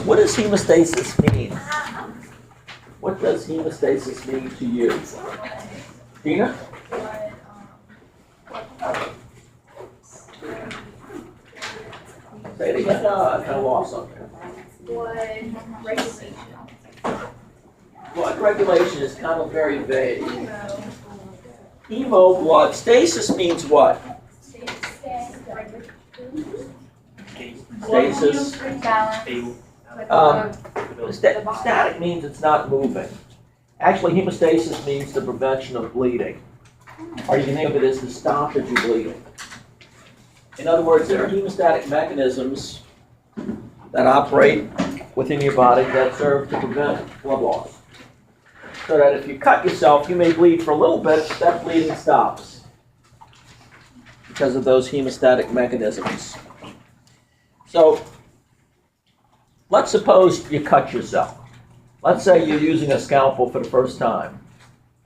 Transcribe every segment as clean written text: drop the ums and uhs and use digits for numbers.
what does hemostasis mean? What does hemostasis mean to you? Tina? Say it again. I kind of lost something. Blood regulation. Blood regulation is kind of very vague. Hemo blood. Stasis means what? Stasis. Static means it's not moving. Actually, hemostasis means the prevention of bleeding. Or you can think of it as the stoppage of bleeding. In other words, there are hemostatic mechanisms that operate within your body that serve to prevent blood loss. So that if you cut yourself, you may bleed for a little bit, but that bleeding stops because of those hemostatic mechanisms. So, let's suppose you cut yourself. Let's say you're using a scalpel for the first time,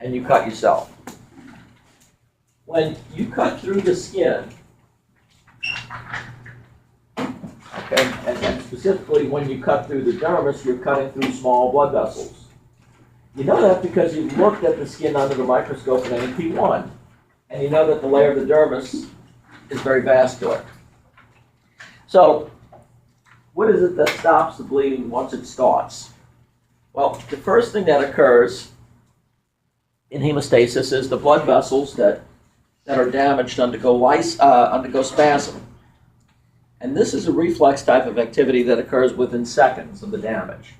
and you cut yourself. When you cut through the skin, okay, and specifically when you cut through the dermis, you're cutting through small blood vessels. You know that because you looked at the skin under the microscope in AP1, and you know that the layer of the dermis is very vascular. So, what is it that stops the bleeding once it starts? Well, the first thing that occurs in hemostasis is the blood vessels that are damaged undergo spasm. And this is a reflex type of activity that occurs within seconds of the damage.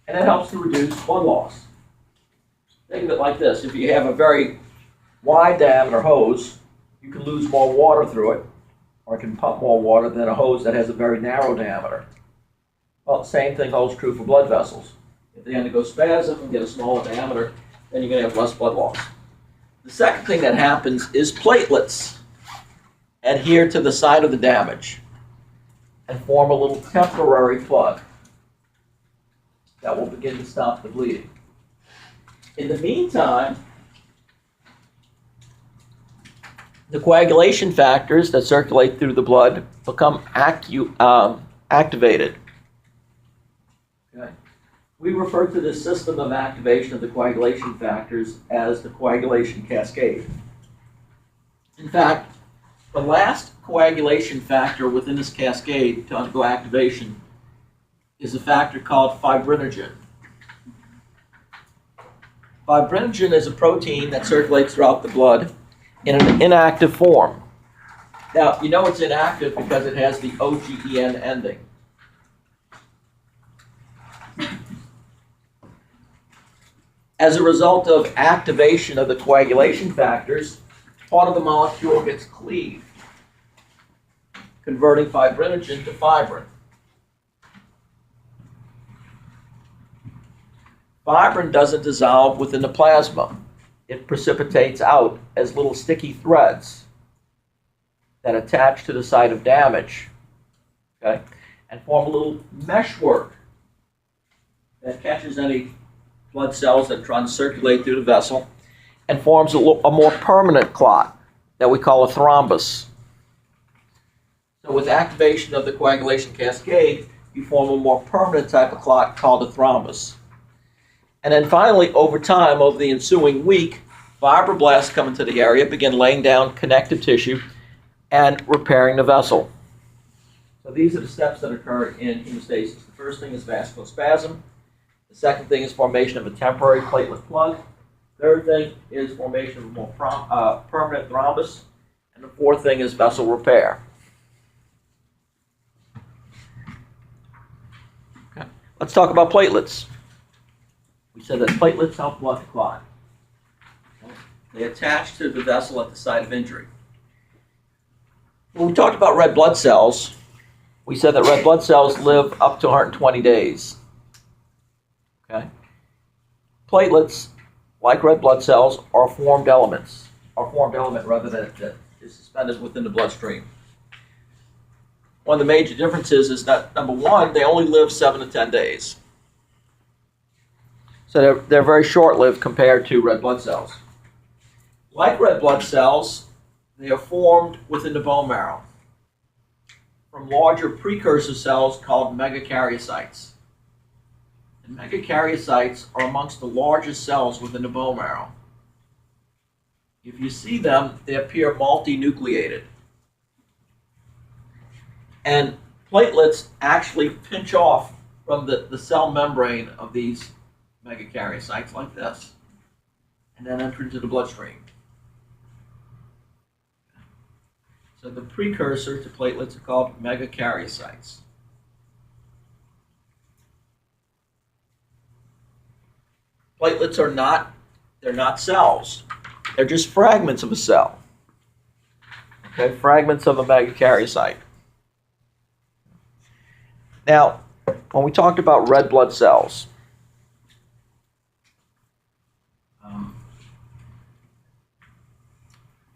And it helps to reduce blood loss. Think of it like this. If you have a very wide diameter hose, you can lose more water through it, or it can pump more water than a hose that has a very narrow diameter. Well, the same thing holds true for blood vessels. If they undergo spasm and get a smaller diameter, then you're going to have less blood loss. The second thing that happens is platelets adhere to the site of the damage and form a little temporary plug that will begin to stop the bleeding. In the meantime, the coagulation factors that circulate through the blood become activated. Okay. We refer to this system of activation of the coagulation factors as the coagulation cascade. In fact, the last coagulation factor within this cascade to undergo activation is a factor called fibrinogen. Fibrinogen is a protein that circulates throughout the blood in an inactive form. Now, you know it's inactive because it has the OGEN ending. As a result of activation of the coagulation factors, part of the molecule gets cleaved, converting fibrinogen to fibrin. Fibrin doesn't dissolve within the plasma. It precipitates out as little sticky threads that attach to the site of damage, okay, and form a little meshwork that catches any blood cells that try to circulate through the vessel and forms a more permanent clot that we call a thrombus. So with activation of the coagulation cascade, you form a more permanent type of clot called a thrombus. And then finally, over time, over the ensuing week, fibroblasts come into the area, begin laying down connective tissue and repairing the vessel. So these are the steps that occur in hemostasis. The first thing is vasospasm. The second thing is formation of a temporary platelet plug. Third thing is formation of a more permanent thrombus. And the fourth thing is vessel repair. Okay. Let's talk about platelets. We said that platelets help blood to clot. They attach to the vessel at the site of injury. When we talked about red blood cells, we said that red blood cells live up to 120 days. Okay? Platelets, like red blood cells, are formed elements. Are formed element rather that is suspended within the bloodstream. One of the major differences is that, number one, they only live 7 to 10 days. So they're very short-lived compared to red blood cells. Like red blood cells, they are formed within the bone marrow. from larger precursor cells called megakaryocytes. And megakaryocytes are amongst the largest cells within the bone marrow. If you see them, they appear multinucleated. And platelets actually pinch off from the cell membrane of these megakaryocytes like this, and then enter into the bloodstream. So the precursor to platelets are called megakaryocytes. Platelets are not cells. They're just fragments of a cell. Okay, fragments of a megakaryocyte. Now, when we talked about red blood cells,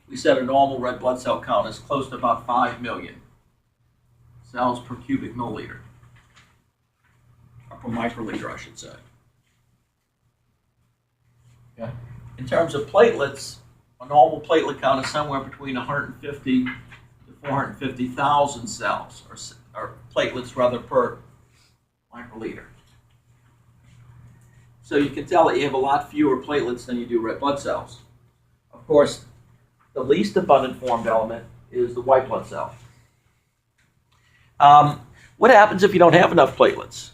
we said a normal red blood cell count is close to about 5 million cells per cubic milliliter, or per microliter, I should say. Okay. In terms of platelets, a normal platelet count is somewhere between 150 to 450,000 cells, or platelets rather, per microliter. So you can tell that you have a lot fewer platelets than you do red blood cells. Of course, the least abundant formed element is the white blood cell. What happens if you don't have enough platelets?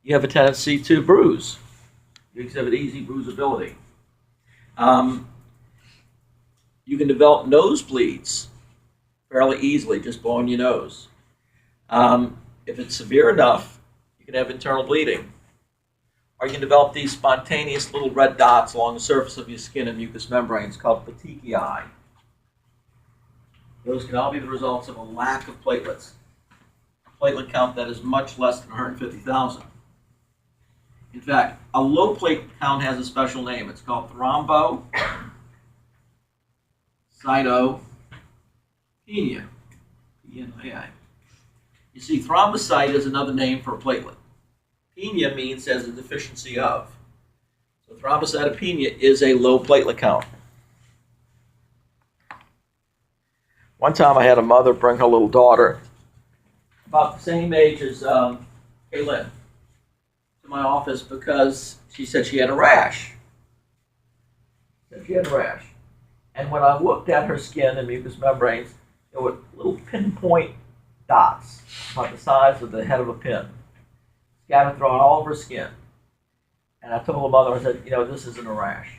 You have a tendency to bruise. You exhibit easy bruisability. You can develop nosebleeds fairly easily, just blowing your nose. If it's severe enough, you can have internal bleeding. Or you can develop these spontaneous little red dots along the surface of your skin and mucous membranes called petechiae. Those can all be the results of a lack of platelets. A platelet count that is much less than 150,000. In fact, a low platelet count has a special name. It's called thrombocytopenia. You see, thrombocyte is another name for a platelet. Penia means as a deficiency of. So thrombocytopenia is a low platelet count. One time I had a mother bring her little daughter, about the same age as Kaylin, to my office because she said she had a rash. And when I looked at her skin and mucous membranes, there were little pinpoint dots about the size of the head of a pin, scattered throughout all of her skin. And I told the mother, I said, this isn't a rash.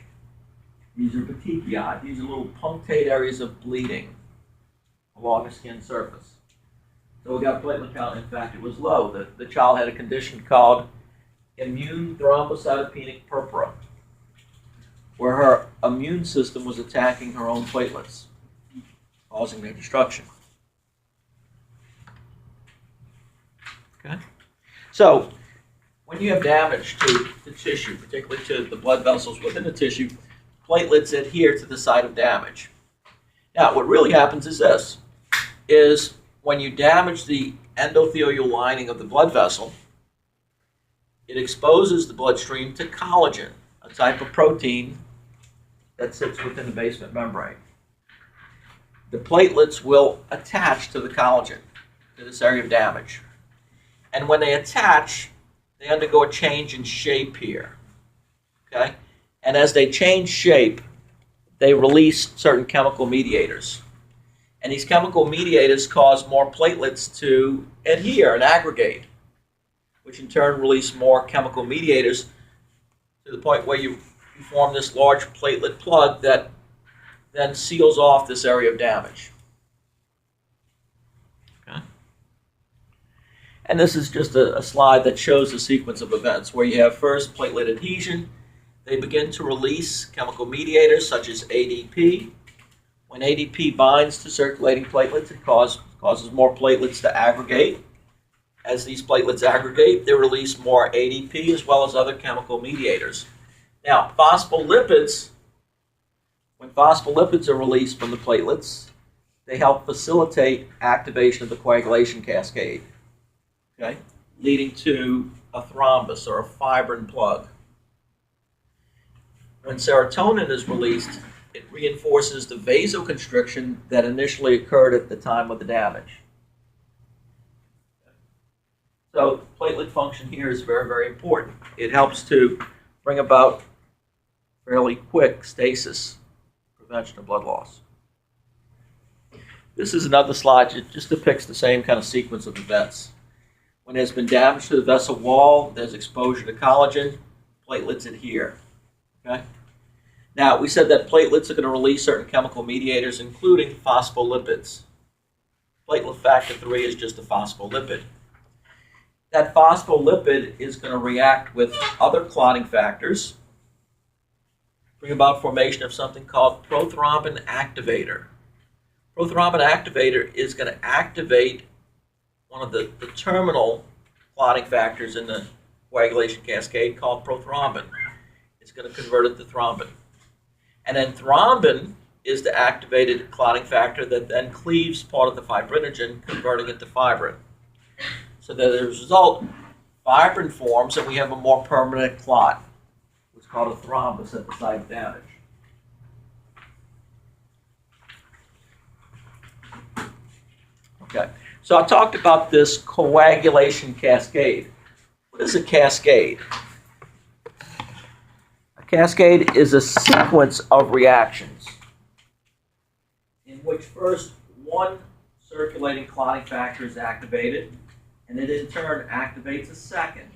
These are petechiae. These are little punctate areas of bleeding along the skin surface. So we got a platelet count. In fact, it was low. The child had a condition called immune thrombocytopenic purpura, where her immune system was attacking her own platelets, causing their destruction. Okay? So, when you have damage to the tissue, particularly to the blood vessels within the tissue, platelets adhere to the site of damage. Now, what really happens is this, is when you damage the endothelial lining of the blood vessel, it exposes the bloodstream to collagen, a type of protein that sits within the basement membrane. The platelets will attach to the collagen, to this area of damage. And when they attach, they undergo a change in shape here. Okay? And as they change shape, they release certain chemical mediators. And these chemical mediators cause more platelets to adhere and aggregate, which in turn release more chemical mediators to the point where you form this large platelet plug that then seals off this area of damage. Okay? And this is just a slide that shows the sequence of events where you have first platelet adhesion. They begin to release chemical mediators such as ADP. When ADP binds to circulating platelets, it causes more platelets to aggregate. As these platelets aggregate, they release more ADP as well as other chemical mediators. Now, phospholipids, when phospholipids are released from the platelets, they help facilitate activation of the coagulation cascade, okay, leading to a thrombus or a fibrin plug. When serotonin is released, it reinforces the vasoconstriction that initially occurred at the time of the damage. So platelet function here is very, very important. It helps to bring about fairly quick stasis, prevention of blood loss. This is another slide that just depicts the same kind of sequence of events. When there's been damage to the vessel wall, there's exposure to collagen, platelets adhere. Okay? Now, we said that platelets are going to release certain chemical mediators, including phospholipids. Platelet factor 3 is just a phospholipid. That phospholipid is going to react with other clotting factors, bring about formation of something called prothrombin activator. Prothrombin activator is going to activate one of the terminal clotting factors in the coagulation cascade called prothrombin. It's going to convert it to thrombin. And then thrombin is the activated clotting factor that then cleaves part of the fibrinogen, converting it to fibrin. So that as a result, fibrin forms and we have a more permanent clot. It's called a thrombus at the site of damage. Okay, so I talked about this coagulation cascade. What is a cascade? A cascade is a sequence of reactions in which first one circulating clotting factor is activated, and it in turn activates a second,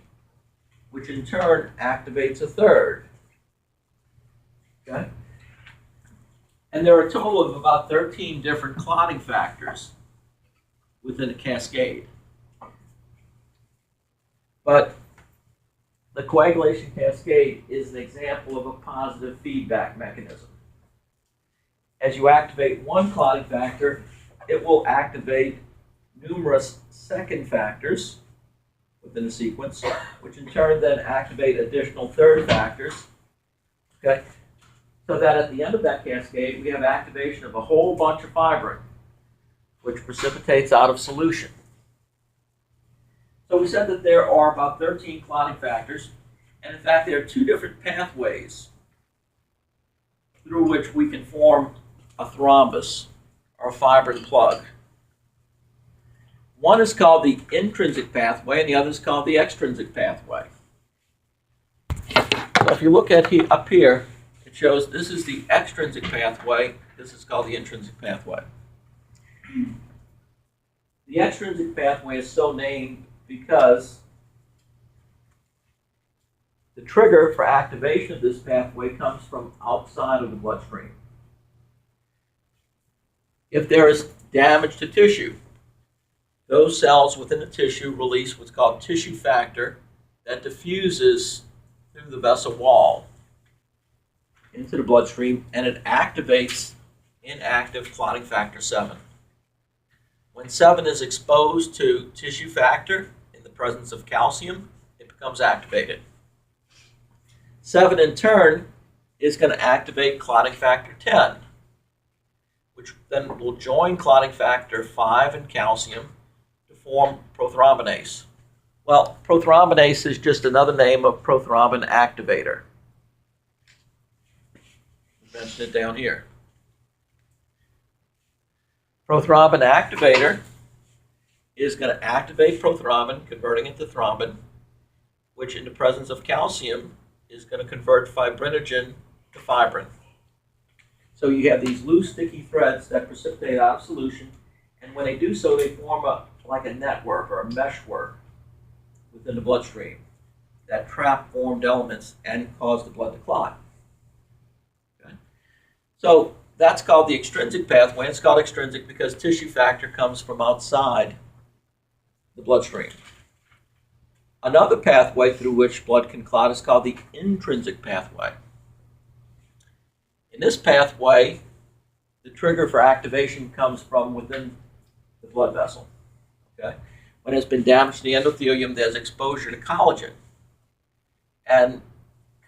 which in turn activates a third. Okay? And there are a total of about 13 different clotting factors within a cascade. But the coagulation cascade is an example of a positive feedback mechanism. As you activate one clotting factor, it will activate numerous second factors within the sequence, which in turn then activate additional third factors. Okay? So that at the end of that cascade, we have activation of a whole bunch of fibrin, which precipitates out of solution. So we said that there are about 13 clotting factors, and in fact there are two different pathways through which we can form a thrombus or a fibrin plug. One is called the intrinsic pathway and the other is called the extrinsic pathway. So if you look at up here, it shows this is the extrinsic pathway, this is called the intrinsic pathway. The extrinsic pathway is so named because the trigger for activation of this pathway comes from outside of the bloodstream. If there is damage to tissue, those cells within the tissue release what's called tissue factor that diffuses through the vessel wall into the bloodstream, and it activates inactive clotting factor 7. When 7 is exposed to tissue factor in the presence of calcium, it becomes activated. 7 in turn is going to activate clotting factor 10, which then will join clotting factor 5 and calcium to form prothrombinase. Well, prothrombinase is just another name of prothrombin activator. I mentioned it down here. Prothrombin activator is going to activate prothrombin, converting it to thrombin, which in the presence of calcium is going to convert fibrinogen to fibrin. So you have these loose, sticky threads that precipitate out of solution, and when they do so, they form like a network or a meshwork within the bloodstream that trap formed elements and cause the blood to clot. Okay? So that's called the extrinsic pathway. It's called extrinsic because tissue factor comes from outside the bloodstream. Another pathway through which blood can clot is called the intrinsic pathway. In this pathway, the trigger for activation comes from within the blood vessel. Okay? When there's been damage to the endothelium, there's exposure to collagen. And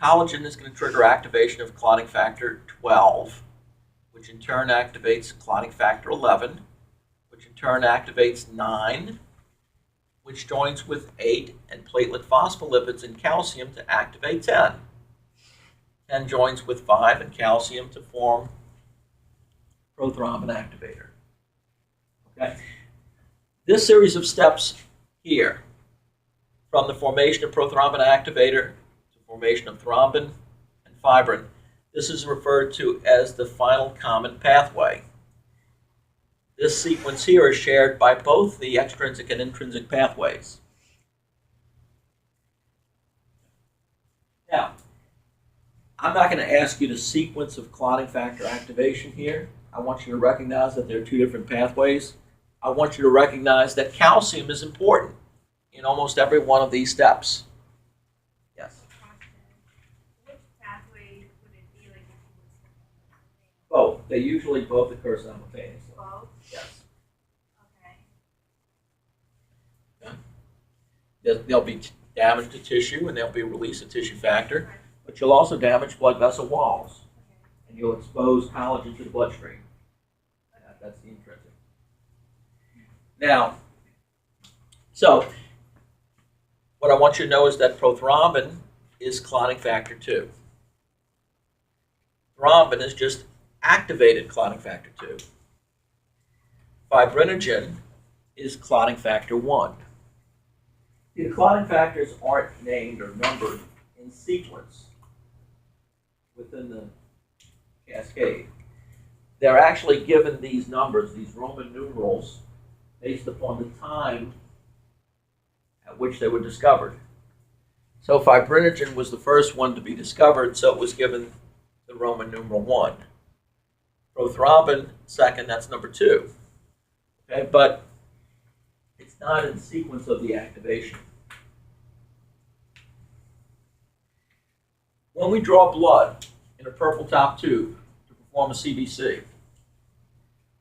collagen is going to trigger activation of clotting factor 12, which in turn activates clotting factor 11, which in turn activates 9, which joins with 8 and platelet phospholipids and calcium to activate 10. 10 joins with 5 and calcium to form prothrombin activator. Okay? This series of steps here from the formation of prothrombin activator to formation of thrombin and fibrin. This is referred to as the final common pathway. This sequence here is shared by both the extrinsic and intrinsic pathways. Now, I'm not going to ask you the sequence of clotting factor activation here. I want you to recognize that there are two different pathways. I want you to recognize that calcium is important in almost every one of these steps. Yes? Which pathway would it be like if you was Both. They usually both occur simultaneously. both? Yes. Okay. There'll be damage to tissue and there'll be release of tissue factor, but you'll also damage blood vessel walls and you'll expose collagen to the bloodstream. That's the intrinsic. Now, so what I want you to know is that prothrombin is clotting factor 2. Thrombin is just activated clotting factor 2. Fibrinogen is clotting factor 1. The clotting factors aren't named or numbered in sequence within the cascade. They're actually given these numbers, these Roman numerals, based upon the time at which they were discovered. So fibrinogen was the first one to be discovered, so it was given the Roman numeral 1. Prothrombin, second, that's number 2. Okay, but it's not in sequence of the activation. When we draw blood in a purple top tube to perform a CBC,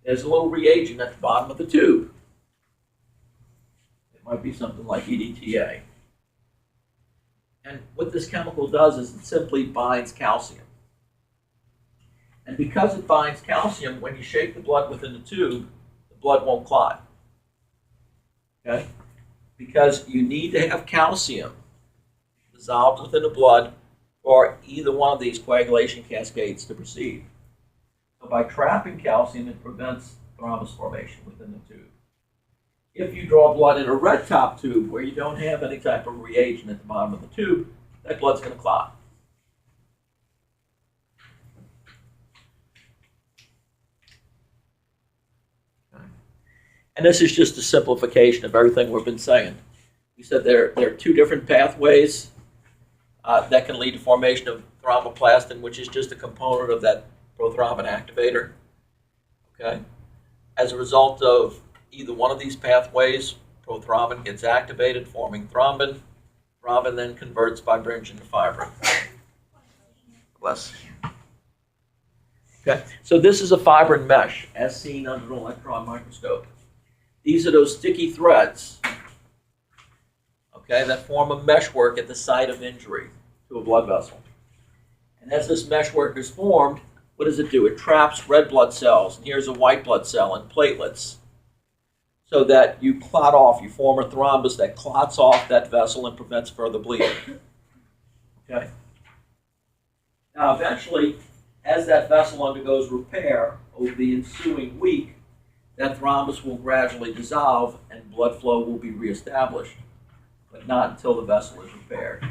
there's a little reagent at the bottom of the tube. It might be something like EDTA. And what this chemical does is it simply binds calcium. And because it binds calcium, when you shake the blood within the tube, the blood won't clot. Okay? Because you need to have calcium dissolved within the blood for either one of these coagulation cascades to proceed. So by trapping calcium, it prevents thrombus formation within the tube. If you draw blood in a red top tube where you don't have any type of reagent at the bottom of the tube, that blood's going to clot. Okay. And this is just a simplification of everything we've been saying. We said there are two different pathways that can lead to formation of thromboplastin, which is just a component of that prothrombin activator. Okay? As a result of either one of these pathways, prothrombin gets activated, forming thrombin. Thrombin then converts fibrinogen to fibrin. Bless. Okay, so this is a fibrin mesh, as seen under an electron microscope. These are those sticky threads, okay, that form a meshwork at the site of injury to a blood vessel. And as this meshwork is formed, what does it do? It traps red blood cells, and here's a white blood cell, and platelets, so that you clot off, you form a thrombus that clots off that vessel and prevents further bleeding. Okay? Now, eventually, as that vessel undergoes repair over the ensuing week, that thrombus will gradually dissolve and blood flow will be reestablished, but not until the vessel is repaired.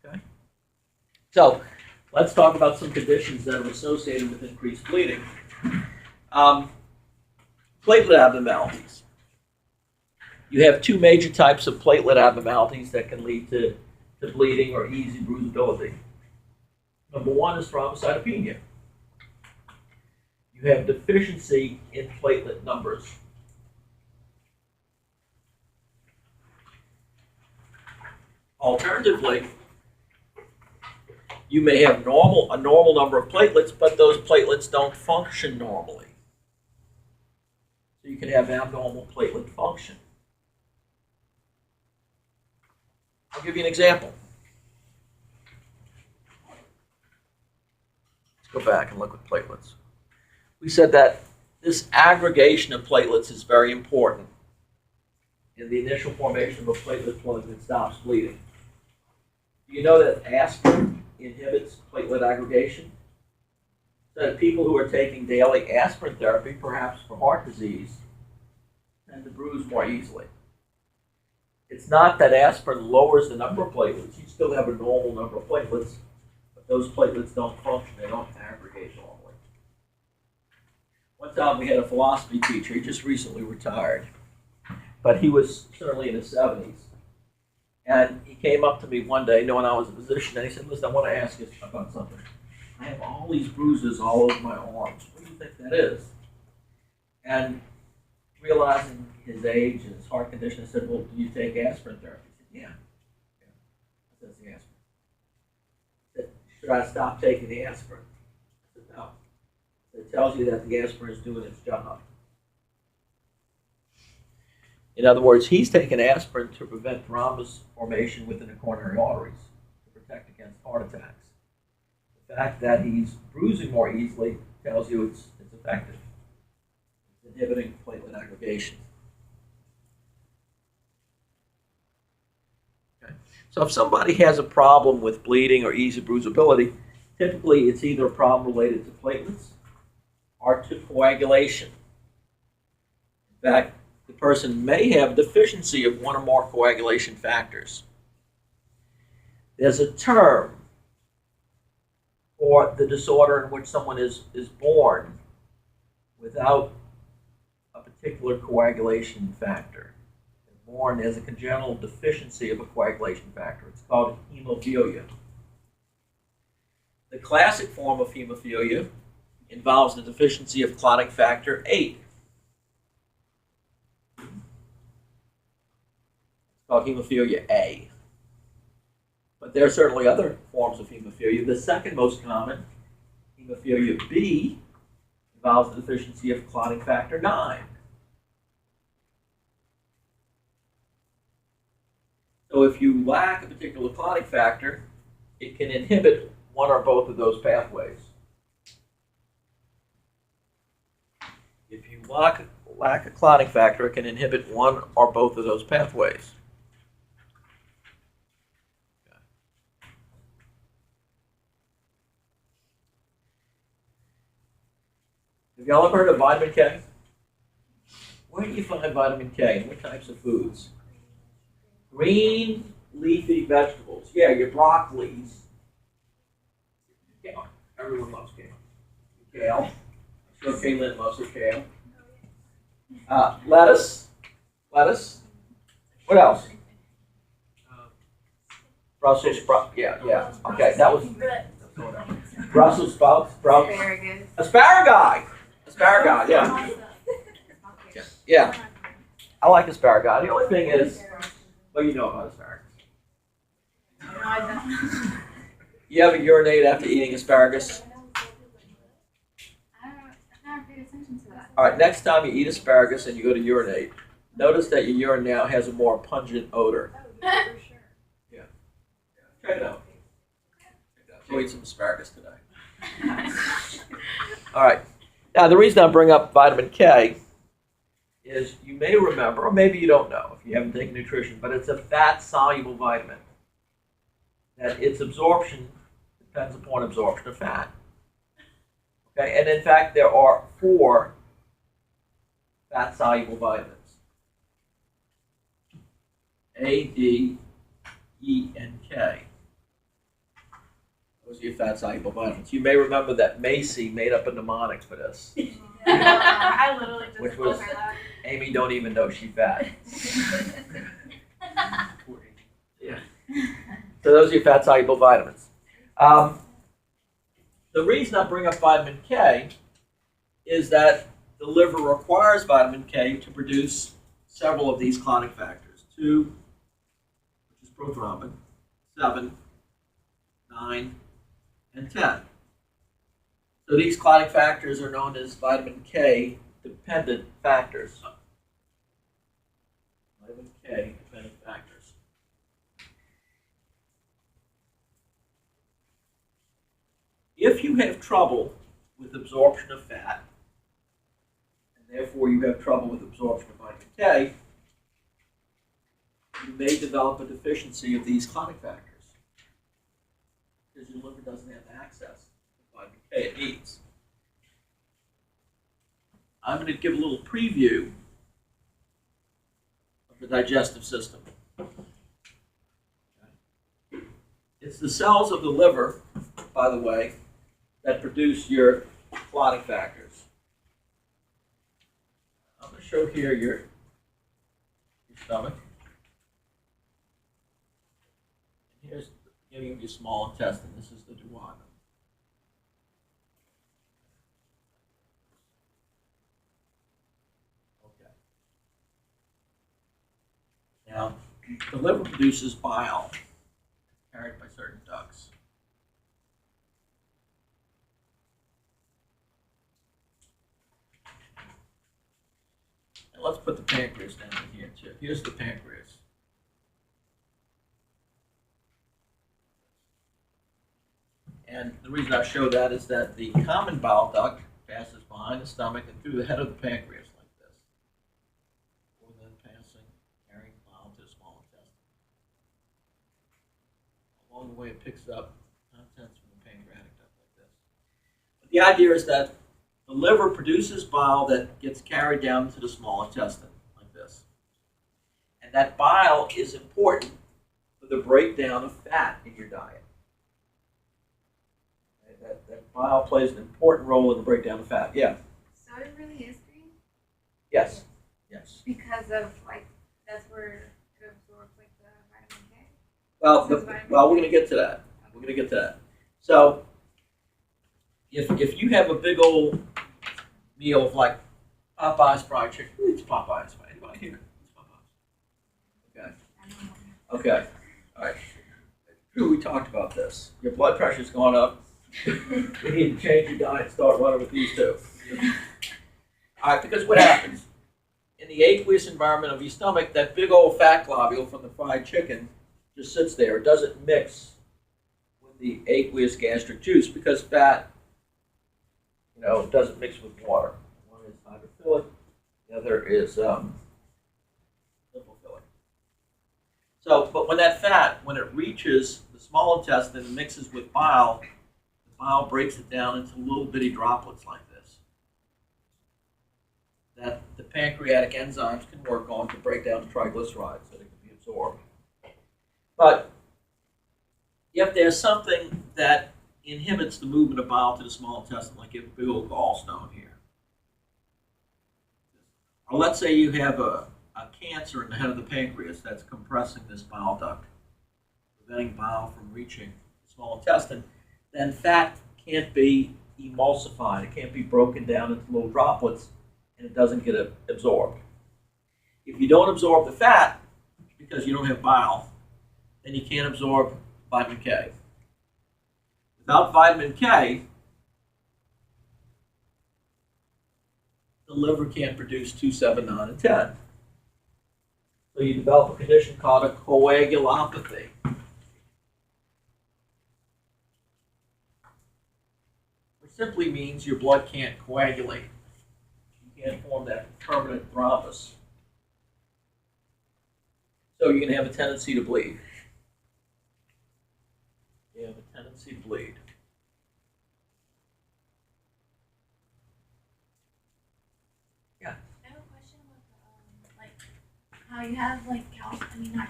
Okay? So, let's talk about some conditions that are associated with increased bleeding. Platelet abnormalities. You have two major types of platelet abnormalities that can lead to bleeding or easy bruisability. Number one is thrombocytopenia. You have deficiency in platelet numbers. Alternatively, you may have a normal number of platelets, but those platelets don't function normally. So you can have abnormal platelet function. I'll give you an example. Let's go back and look at platelets. We said that this aggregation of platelets is very important in the initial formation of a platelet plug that stops bleeding. Do you know that aspirin inhibits platelet aggregation? that people who are taking daily aspirin therapy, perhaps for heart disease, tend to bruise more easily. It's not that aspirin lowers the number of platelets. You still have a normal number of platelets, but those platelets don't function. They don't aggregate normally. One time we had a philosophy teacher. He just recently retired, but he was certainly in his 70s. And he came up to me one day, knowing I was a physician, and he said, "Listen, I want to ask you about something. I have all these bruises all over my arms. What do you think that is?" And realizing his age and his heart condition, I said, "Well, do you take aspirin therapy?" He said, "Yeah. That's the aspirin." I said, "Should I stop taking the aspirin?" I said, "No. It tells you that the aspirin is doing its job." In other words, he's taking aspirin to prevent thrombus formation within the coronary arteries, to protect against heart attacks. The fact that he's bruising more easily tells you it's effective. It's inhibiting platelet aggregation. Okay. So if somebody has a problem with bleeding or easy bruisability, typically it's either a problem related to platelets or to coagulation. In fact, the person may have a deficiency of one or more coagulation factors. There's a term for the disorder in which someone is born without a particular coagulation factor. They're born as a congenital deficiency of a coagulation factor. It's called hemophilia. The classic form of hemophilia involves the deficiency of clotting factor 8. It's called hemophilia A. But there are certainly other forms of hemophilia. The second most common, hemophilia B, involves the deficiency of clotting factor 9. So if you lack a particular clotting factor, it can inhibit one or both of those pathways. If you lack a clotting factor, it can inhibit one or both of those pathways. Have y'all ever heard of vitamin K? Where do you find vitamin K and what types of foods? Green leafy vegetables. Yeah, your broccolis. Kale. Everyone loves kale. Kale. So Kaylin loves her kale. Lettuce. Lettuce. What else? Brussels sprouts. Yeah. Okay, that was Brussels sprouts. Asparagus. Asparagus. Asparagus. Yeah. I like asparagus. The only thing is, well, you know about asparagus. No, I don't. You ever urinate after eating asparagus? I've never paid attention to that. All right, next time you eat asparagus and you go to urinate, notice that your urine now has a more pungent odor. Yeah. Check it out. Go eat some asparagus today. All right. Now, the reason I bring up vitamin K is you may remember, or maybe you don't know if you haven't taken nutrition, but it's a fat-soluble vitamin. That its absorption depends upon absorption of fat. Okay, and in fact, there are 4 fat-soluble vitamins: A, D, E, and K. Those are your fat-soluble vitamins. You may remember that Macy made up a mnemonic for this, I literally just which told was, her that. Amy don't even know she's fat. Yeah. So those are your fat-soluble vitamins. The reason I bring up vitamin K is that the liver requires vitamin K to produce several of these clotting factors. 2, which is prothrombin, 7, 9, and 10. So these clotting factors are known as vitamin K dependent factors. Vitamin K dependent factors. If you have trouble with absorption of fat, and therefore you have trouble with absorption of vitamin K, you may develop a deficiency of these clotting factors because your liver doesn't have access to vitamin K it needs. I'm going to give a little preview of the digestive system. It's the cells of the liver, by the way, that produce your clotting factors. I'm going to show here your stomach. And here's the beginning of your small intestine. This is the duodenum. Okay. Now, the liver produces bile carried by certain ducts. And let's put the pancreas down in here too. Here's the pancreas. And the reason I show that is that the common bile duct passes behind the stomach and through the head of the pancreas like this, before then passing, carrying bile to the small intestine. Along the way, it picks up contents from the pancreatic duct like this. But the idea is that the liver produces bile that gets carried down to the small intestine like this. And that bile is important for the breakdown of fat in your diet. That bile plays an important role in the breakdown of fat. Yeah. So it really is green? Yes. Yes. Because of, like, that's where it absorbs, like, the vitamin K? Well, we're going to get to that. We're going to get to that. So, if you have a big old meal of like Popeye's fried chicken, who eats Popeye's? Anybody here eats Popeye's? Okay. Okay. All right. Drew, we talked about this. Your blood pressure's gone up. You need to change your diet and start running with these two. All right, because what happens? In the aqueous environment of your stomach, that big old fat globule from the fried chicken just sits there. It doesn't mix with the aqueous gastric juice because fat, doesn't mix with water. One is hydrophilic, the other is lipophilic. So, but when that fat, when it reaches the small intestine and mixes with bile, the bile breaks it down into little bitty droplets like this that the pancreatic enzymes can work on to break down the triglycerides so they can be absorbed. But if there's something that inhibits the movement of bile to the small intestine, like you have a big old gallstone here, or let's say you have a cancer in the head of the pancreas that's compressing this bile duct, preventing bile from reaching the small intestine, then fat can't be emulsified. It can't be broken down into little droplets, and it doesn't get absorbed. If you don't absorb the fat because you don't have bile, then you can't absorb vitamin K. Without vitamin K, the liver can't produce 2, 7, 9, and 10. So you develop a condition called a coagulopathy. Which simply means your blood can't coagulate. You can't form that permanent thrombus. So you can have a tendency to bleed. You have a tendency to bleed. Yeah. I have a question with, like, how you have, like, not calcium, like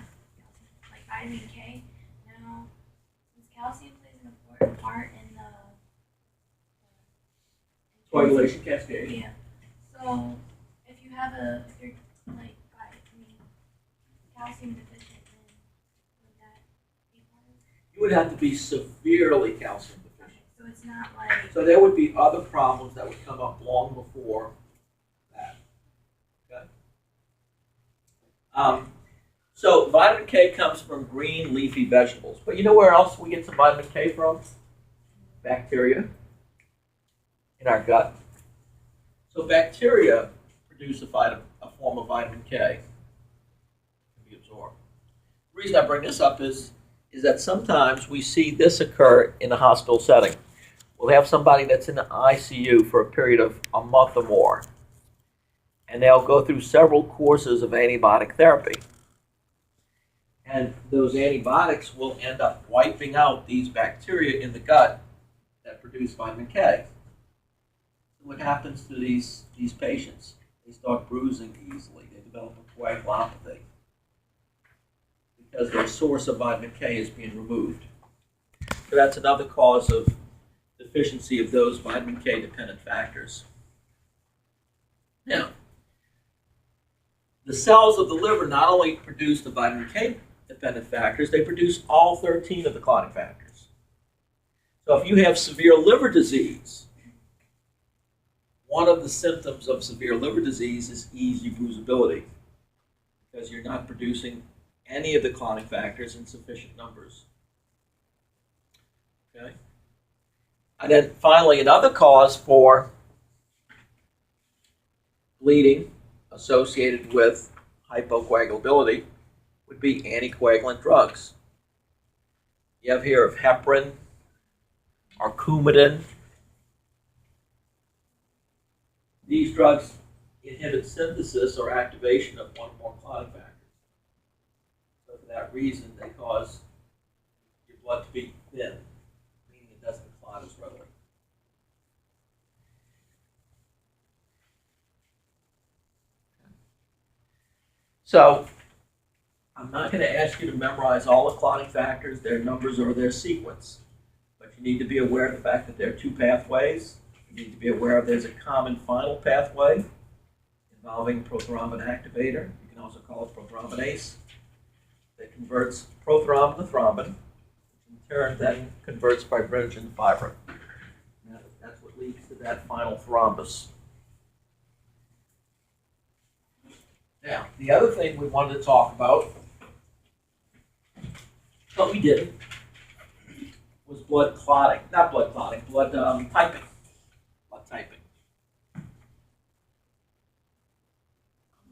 vitamin K. Now, since calcium plays an important part in the Coagulation cascade. Yeah. So, if you're, like, calcium deficient, then would that be part of it? You would have to be severely calcium deficient. So it's not like... So there would be other problems that would come up long before that. Okay. So vitamin K comes from green leafy vegetables. But you know where else we get some vitamin K from? Bacteria in our gut. So bacteria produce a form of vitamin K that can be absorbed. The reason I bring this up is that sometimes we see this occur in a hospital setting. We'll have somebody that's in the ICU for a period of a month or more, and they'll go through several courses of antibiotic therapy. And those antibiotics will end up wiping out these bacteria in the gut that produce vitamin K. what happens to these patients? They start bruising easily. They develop a coagulopathy because their source of vitamin K is being removed. So that's another cause of deficiency of those vitamin K dependent factors. Now, the cells of the liver not only produce the vitamin K dependent factors, they produce all 13 of the clotting factors. So if you have severe liver disease, one of the symptoms of severe liver disease is easy bruisability because you're not producing any of the clotting factors in sufficient numbers. Okay? And then finally, another cause for bleeding associated with hypocoagulability would be anticoagulant drugs. You have here of heparin or Coumadin. These drugs inhibit synthesis or activation of one or more clotting factors. So for that reason, they cause your blood to be thin, meaning it doesn't clot as readily. So I'm not going to ask you to memorize all the clotting factors, their numbers, or their sequence. But you need to be aware of the fact that there are two pathways. You need to be aware of there's a common final pathway involving prothrombin activator. You can also call it prothrombinase. That converts prothrombin to thrombin, which in turn then converts fibrinogen to fibrin. That's what leads to that final thrombus. Now, the other thing we wanted to talk about, but we didn't, was blood clotting. Not blood clotting, blood typing. Blood typing. I'm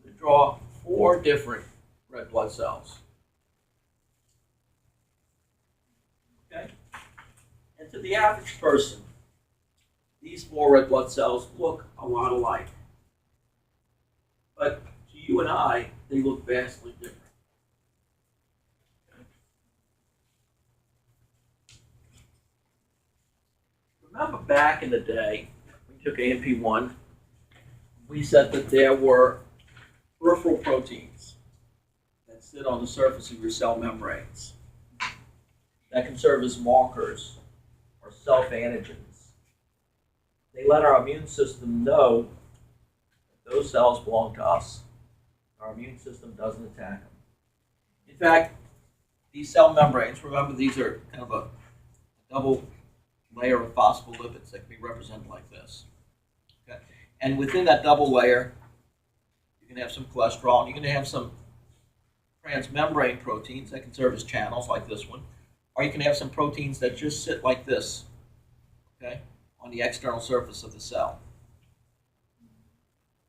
going to draw 4 different red blood cells. Okay? And to the average person, these 4 red blood cells look a lot alike. But to you and I, they look vastly different. Remember back in the day, we took AMP1, we said that there were peripheral proteins that sit on the surface of your cell membranes that can serve as markers or self-antigens. They let our immune system know that those cells belong to us. Our immune system doesn't attack them. In fact, these cell membranes, remember these are kind of a double layer of phospholipids that can be represented like this. Okay? And within that double layer, you can have some cholesterol, and you can have some transmembrane proteins that can serve as channels like this one, or you can have some proteins that just sit like this, okay, on the external surface of the cell.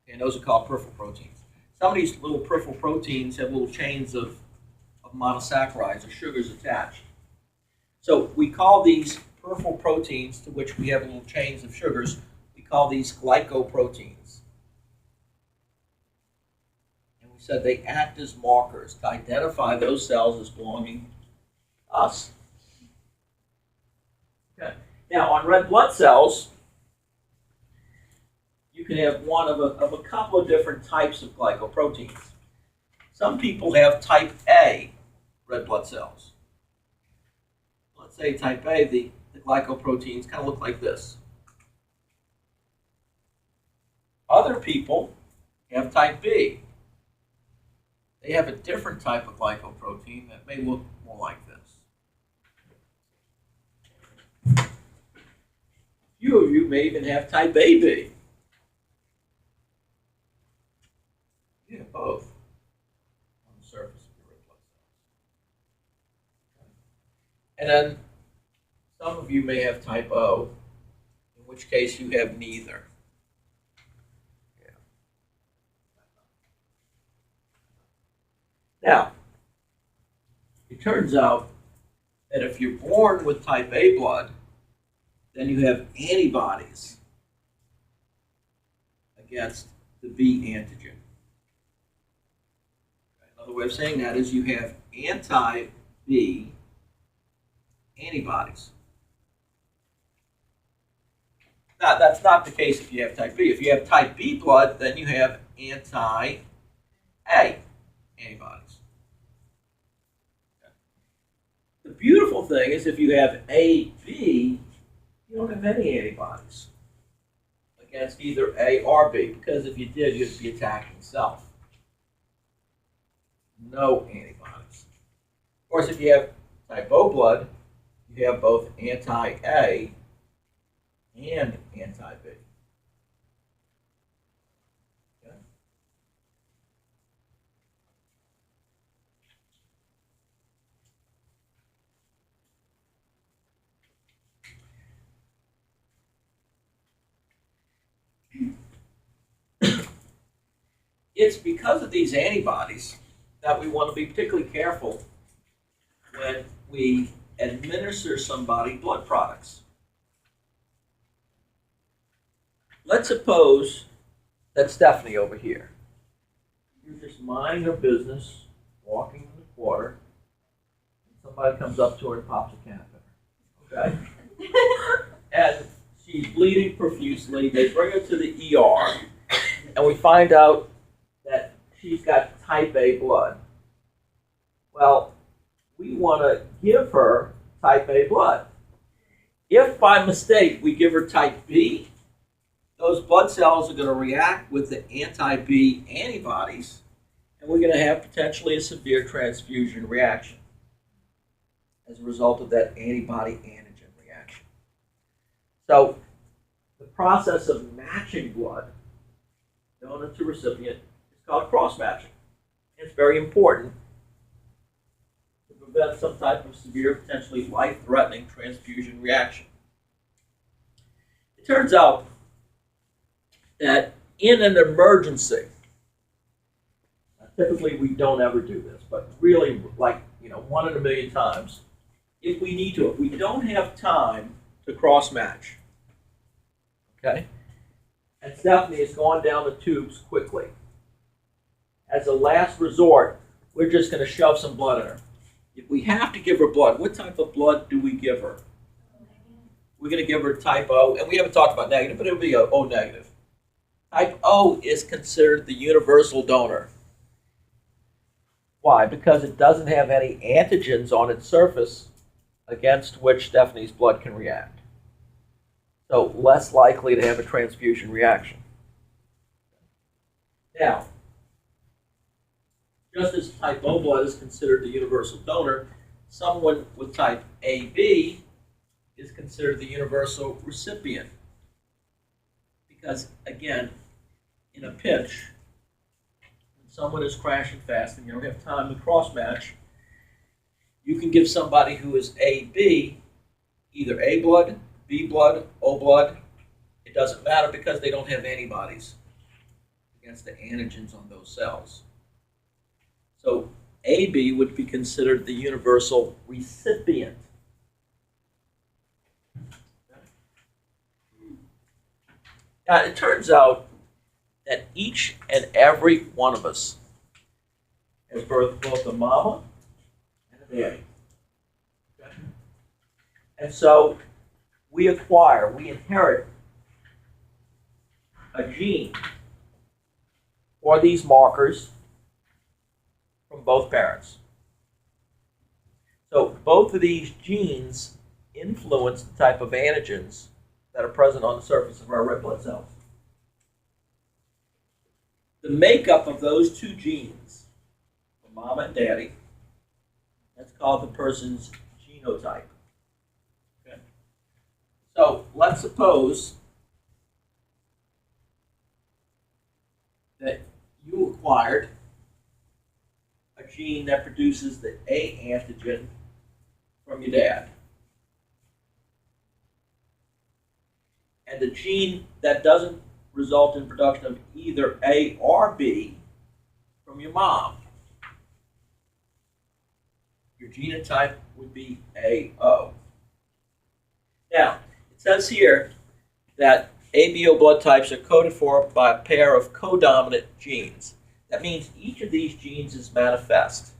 Okay, and those are called peripheral proteins. Some of these little peripheral proteins have little chains of monosaccharides or sugars attached. So we call these peripheral proteins, to which we have little chains of sugars, we call these glycoproteins. And we said they act as markers to identify those cells as belonging to us. Okay. Now, on red blood cells, you can have one of a couple of different types of glycoproteins. Some people have type A red blood cells. Let's say type A, the glycoproteins kind of look like this. Other people have type B. They have a different type of glycoprotein that may look more like this. A few of you may even have type AB. You have both on the surface of your red blood cells. And then some of you may have type O, in which case you have neither. Yeah. Now, it turns out that if you're born with type A blood, then you have antibodies against the B antigen. Another way of saying that is you have anti-B antibodies. Now, that's not the case if you have type B. If you have type B blood, then you have anti-A antibodies. The beautiful thing is if you have AB, you don't have any antibodies against either A or B, because if you did, you'd be attacking self. No antibodies. Of course, if you have type O blood, you have both anti-A and anti-B. Okay. It's because of these antibodies that we want to be particularly careful when we administer somebody blood products. Let's suppose that Stephanie over here, you're just minding her business, walking in the quarter, and somebody comes up to her and pops a catheter, okay? And she's bleeding profusely. They bring her to the ER, and we find out that she's got type A blood. Well, we want to give her type A blood. If by mistake we give her type B, those blood cells are going to react with the anti-B antibodies, and we're going to have potentially a severe transfusion reaction as a result of that antibody-antigen reaction. So the process of matching blood, donor to recipient, is called cross-matching. It's very important to prevent some type of severe, potentially life-threatening transfusion reaction. It turns out that in an emergency, typically we don't ever do this, but really, like, 1 in a million times, if we need to, if we don't have time to cross-match, okay, and Stephanie is going down the tubes quickly, as a last resort, we're just going to shove some blood in her. If we have to give her blood, what type of blood do we give her? We're going to give her type O, and we haven't talked about negative, but it'll be O negative. Type O is considered the universal donor. Why? Because it doesn't have any antigens on its surface against which Stephanie's blood can react. So less likely to have a transfusion reaction. Now, just as type O blood is considered the universal donor, someone with type AB is considered the universal recipient. Because, again, in a pinch, when someone is crashing fast and you don't have time to cross-match, you can give somebody who is AB either A blood, B blood, O blood. It doesn't matter because they don't have antibodies against the antigens on those cells. So AB would be considered the universal recipient. Now, it turns out that each and every one of us has birthed both a mama and a daddy. Okay? And so we inherit a gene for these markers from both parents. So both of these genes influence the type of antigens that are present on the surface of our red blood cells. The makeup of those two genes, from mama and daddy, that's called the person's genotype. Okay? So let's suppose that you acquired a gene that produces the A antigen from your dad, and the gene that doesn't result in production of either A or B from your mom. Your genotype would be AO. Now, it says here that ABO blood types are coded for by a pair of codominant genes. That means each of these genes is manifest.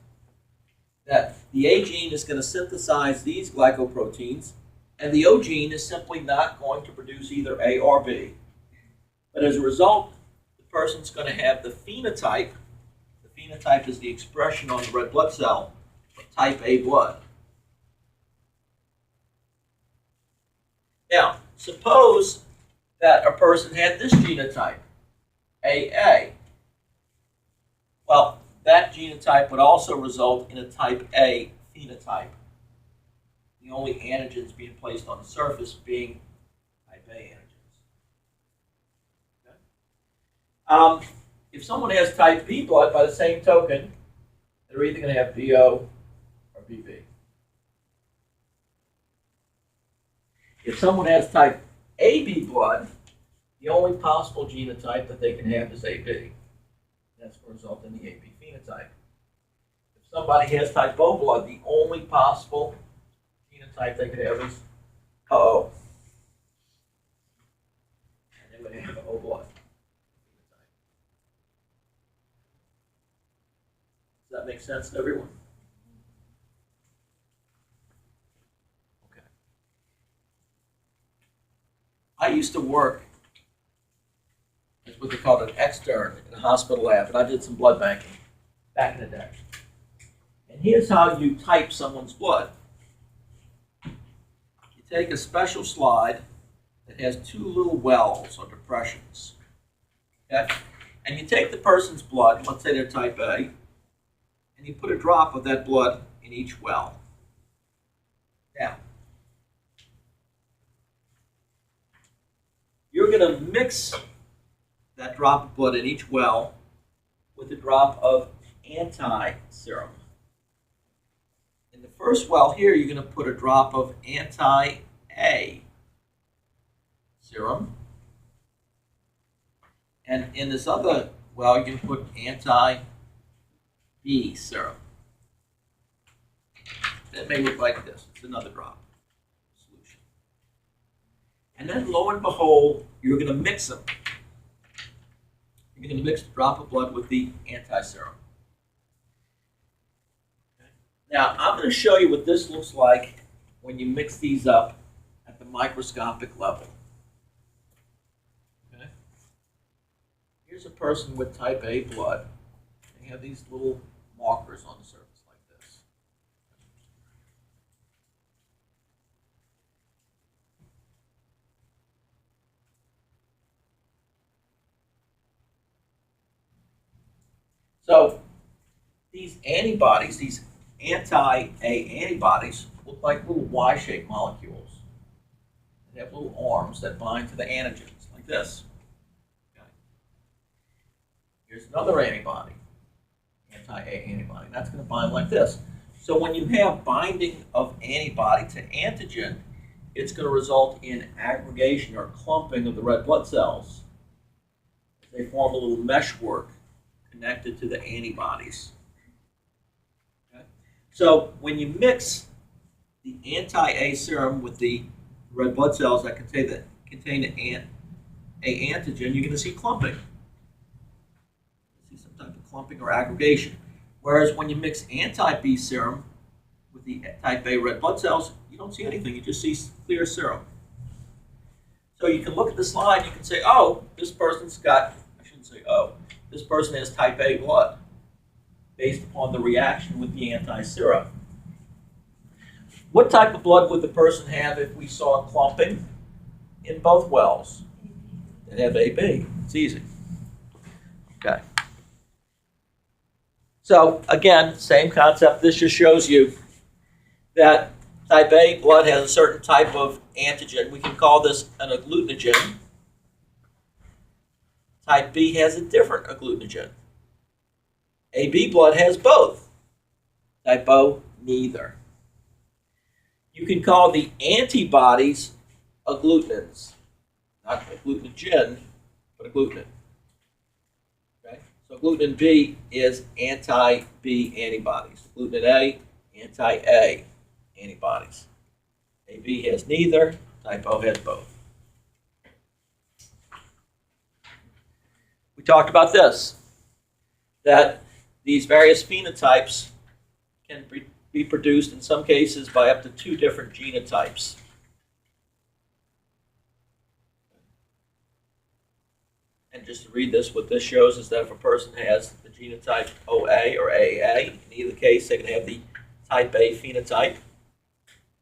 That the A gene is going to synthesize these glycoproteins, And the O gene is simply not going to produce either A or B. But as a result, the person's going to have the phenotype. The phenotype is the expression on the red blood cell of type A blood. Now, suppose that a person had this genotype, AA. Well, that genotype would also result in a type A phenotype. The only antigens being placed on the surface being type A antigens. Okay? If someone has type B blood, by the same token, they're either going to have BO or BB. If someone has type AB blood, the only possible genotype that they can have is AB. That's going to result in the AB phenotype. If somebody has type O blood, the only possible genotype they could have is O. And they would have O blood. Does that make sense to everyone? Okay. I used to work as what they called an extern in a hospital lab, and I did some blood banking back in the day. And here's how you type someone's blood. You take a special slide that has two little wells or depressions. Okay? And you take the person's blood, let's say they're type A, and you put a drop of that blood in each well. Now, you're going to mix that drop of blood in each well with a drop of anti-serum. In the first well here, you're going to put a drop of anti-A serum. And in this other well, you can put anti-B serum. That may look like this. It's another drop solution. And then lo and behold, you're going to mix them. You're going to mix the drop of blood with the anti-serum. Okay. Now, I'm going to show you what this looks like when you mix these up at the microscopic level. Okay. Here's a person with type A blood. They have these little markers on the surface like this. So these antibodies, these anti-A antibodies, look like little Y-shaped molecules. They have little arms that bind to the antigens, like this. Okay. Here's another antibody, anti-A antibody. That's going to bind like this. So when you have binding of antibody to antigen, it's going to result in aggregation or clumping of the red blood cells. They form a little meshwork connected to the antibodies. Okay? So when you mix the anti-A serum with the red blood cells that contain the A antigen, you're going to see clumping. You see some type of clumping or aggregation. Whereas when you mix anti-B serum with the type A red blood cells, you don't see anything. You just see clear serum. So you can look at the slide, you can say, oh, this person's got, I shouldn't say oh, this person has type A blood based upon the reaction with the anti-serum. What type of blood would the person have if we saw clumping in both wells? They'd have AB. It's easy. Okay. So again, same concept. This just shows you that type A blood has a certain type of antigen. We can call this an agglutinogen. Type B has a different agglutinogen. AB blood has both. Type O, neither. You can call the antibodies agglutinins. Not agglutinogen, but agglutinin. Okay? So agglutinin B is anti-B antibodies. Agglutinin A, anti-A antibodies. AB has neither. Type O has both. We talked about this, that these various phenotypes can be produced in some cases by up to 2 different genotypes. And just to read this, what this shows is that if a person has the genotype OA or AA, in either case, they're going to have the type A phenotype.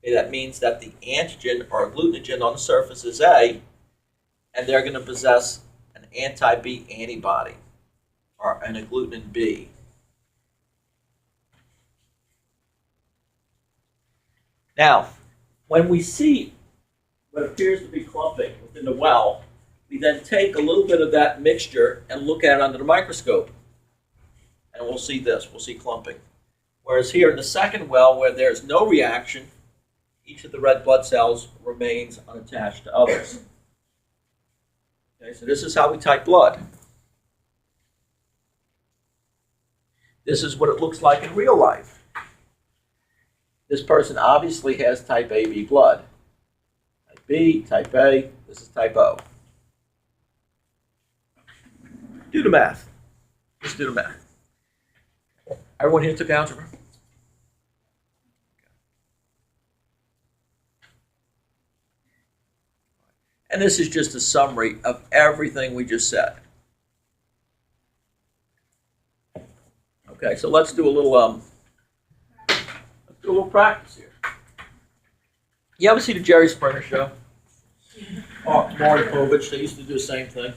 Okay, that means that the antigen or agglutinogen on the surface is A, and they're going to possess an anti-B antibody or an agglutinin B. Now, when we see what appears to be clumping within the well, we then take a little bit of that mixture and look at it under the microscope. And we'll see this, we'll see clumping. Whereas here in the second well, where there's no reaction, each of the red blood cells remains unattached to others. Okay, so this is how we type blood. This is what it looks like in real life. This person obviously has type AB blood. Type B, type A, this is type O. Do the math. Just do the math. Everyone here took algebra? And this is just a summary of everything we just said. Okay, so let's do a little practice here. You ever see the Jerry Springer show? Oh, Maury Povich, they used to do the same thing.